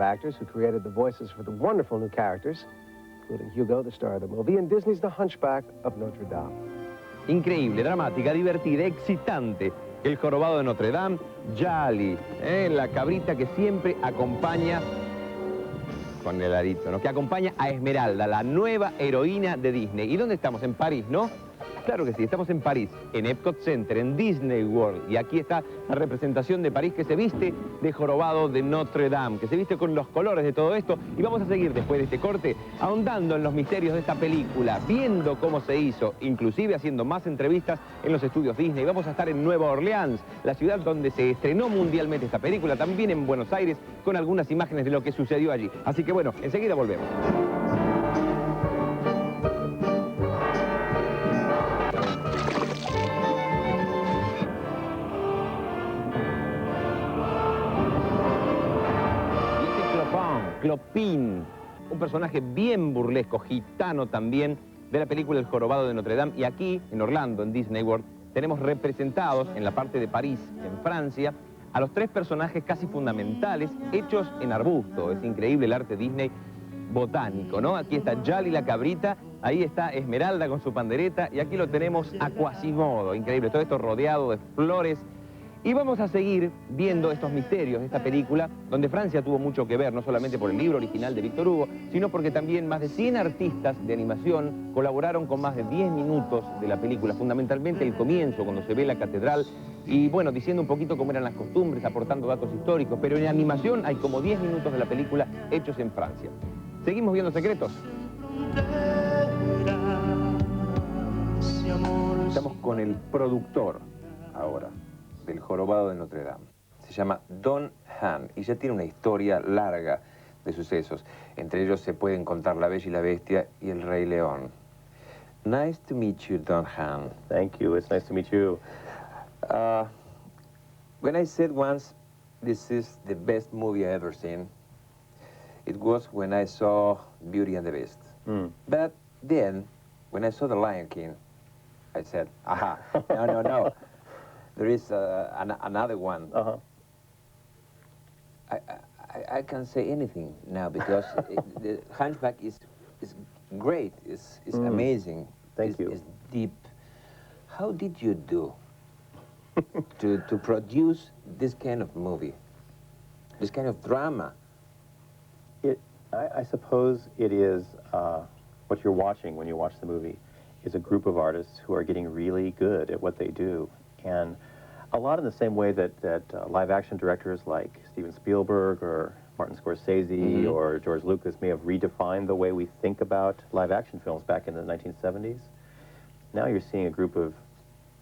Actors who created the voices for the wonderful new characters, including Hugo, the star of the movie, and Disney's The Hunchback of Notre Dame. Increíble, dramática, divertida, excitante. El Jorobado de Notre Dame, Jali, la cabrita que siempre acompaña, con el arito, ¿no? Que acompaña a Esmeralda, la nueva heroína de Disney. ¿Y dónde estamos? En París, ¿no? Claro que sí, estamos en París, en Epcot Center, en Disney World. Y aquí está la representación de París que se viste de Jorobado de Notre Dame, que se viste con los colores de todo esto. Y vamos a seguir después de este corte, ahondando en los misterios de esta película, viendo cómo se hizo, inclusive haciendo más entrevistas en los estudios Disney. Vamos a estar en Nueva Orleans, la ciudad donde se estrenó mundialmente esta película, también en Buenos Aires, con algunas imágenes de lo que sucedió allí. Así que bueno, enseguida volvemos. Clopin, un personaje bien burlesco, gitano también, de la película El Jorobado de Notre Dame. Y aquí, en Orlando, en Disney World, tenemos representados en la parte de París, en Francia, a los tres personajes casi fundamentales hechos en arbusto. Es increíble el arte Disney botánico, ¿no? Aquí está Jali la cabrita, ahí está Esmeralda con su pandereta, y aquí lo tenemos a Quasimodo. Increíble, todo esto rodeado de flores. Y vamos a seguir viendo estos misterios de esta película, donde Francia tuvo mucho que ver, no solamente por el libro original de Víctor Hugo, sino porque también más de 100 artistas de animación colaboraron con más de 10 minutos de la película, fundamentalmente el comienzo, cuando se ve la catedral, y bueno, diciendo un poquito cómo eran las costumbres, aportando datos históricos, pero en animación hay como 10 minutos de la película hechos en Francia. ¿Seguimos viendo secretos? Estamos con el productor ahora del Jorobado de Notre Dame. Se llama Don Hahn y ya tiene una historia larga de sucesos. Entre ellos se pueden contar La Bella y la Bestia y El Rey León. Nice to meet you, Don Hahn. Thank you. It's nice to meet you. When I said once, this is the best movie I ever seen, it was when I saw Beauty and the Beast. But then, when I saw The Lion King, I said, aha, no. There is another one. I can't say anything now because the Hunchback is great. It's amazing. Thank you. It's deep. How did you do to produce this kind of movie, this kind of drama? I suppose it is what you're watching when you watch the movie is a group of artists who are getting really good at what they do. And a lot in the same way that live-action directors like Steven Spielberg or Martin Scorsese or George Lucas may have redefined the way we think about live-action films back in the 1970s. Now you're seeing a group of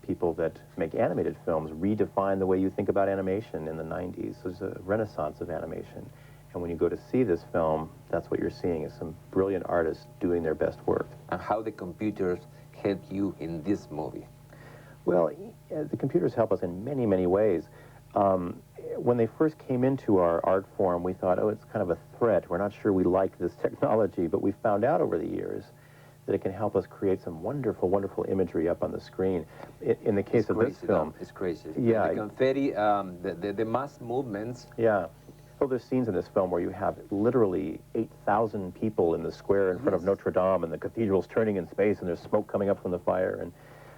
people that make animated films redefine the way you think about animation in the 90s. There's a renaissance of animation. And when you go to see this film, that's what you're seeing, is some brilliant artists doing their best work. And how the computers helped you in this movie? Well, the computers help us in many, many ways. When they first came into our art form, we thought, oh, it's kind of a threat. We're not sure we like this technology, but we found out over the years that it can help us create some wonderful, wonderful imagery up on the screen. In the case of this film... It's crazy. Yeah. The confetti, the mass movements. Yeah. Well, there's scenes in this film where you have literally 8,000 people in the square in front of Notre Dame, and the cathedral's turning in space, and there's smoke coming up from the fire. And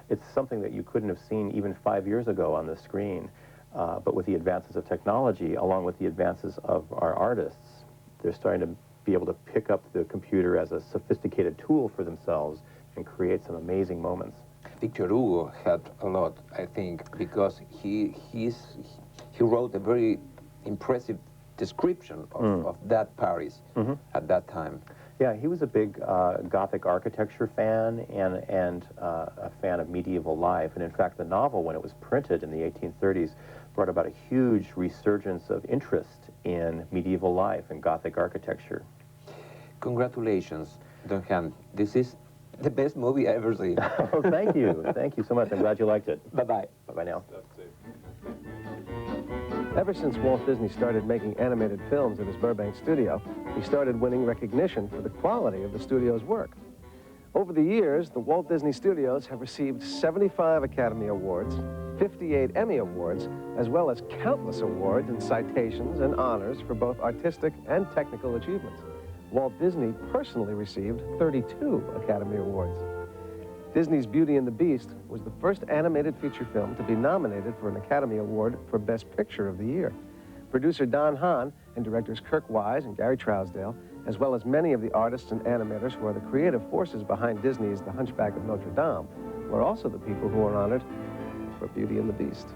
it's something that you couldn't have seen even 5 years ago on the screen. But with the advances of technology, along with the advances of our artists, they're starting to be able to pick up the computer as a sophisticated tool for themselves and create some amazing moments. Victor Hugo helped a lot, I think, because he wrote a very impressive description of that Paris at that time. Yeah, he was a big Gothic architecture fan and a fan of medieval life. And in fact, the novel, when it was printed in the 1830s, brought about a huge resurgence of interest in medieval life and Gothic architecture. Congratulations, Don Hahn. This is the best movie I ever seen. Oh, thank you. Thank you so much. I'm glad you liked it. Bye-bye. Bye-bye now. Ever since Walt Disney started making animated films at his Burbank studio, he started winning recognition for the quality of the studio's work. Over the years, the Walt Disney Studios have received 75 Academy Awards, 58 Emmy Awards, as well as countless awards and citations and honors for both artistic and technical achievements. Walt Disney personally received 32 Academy Awards. Disney's Beauty and the Beast was the first animated feature film to be nominated for an Academy Award for Best Picture of the Year. Producer Don Hahn and directors Kirk Wise and Gary Trousdale, as well as many of the artists and animators who are the creative forces behind Disney's The Hunchback of Notre Dame, were also the people who were honored for Beauty and the Beast.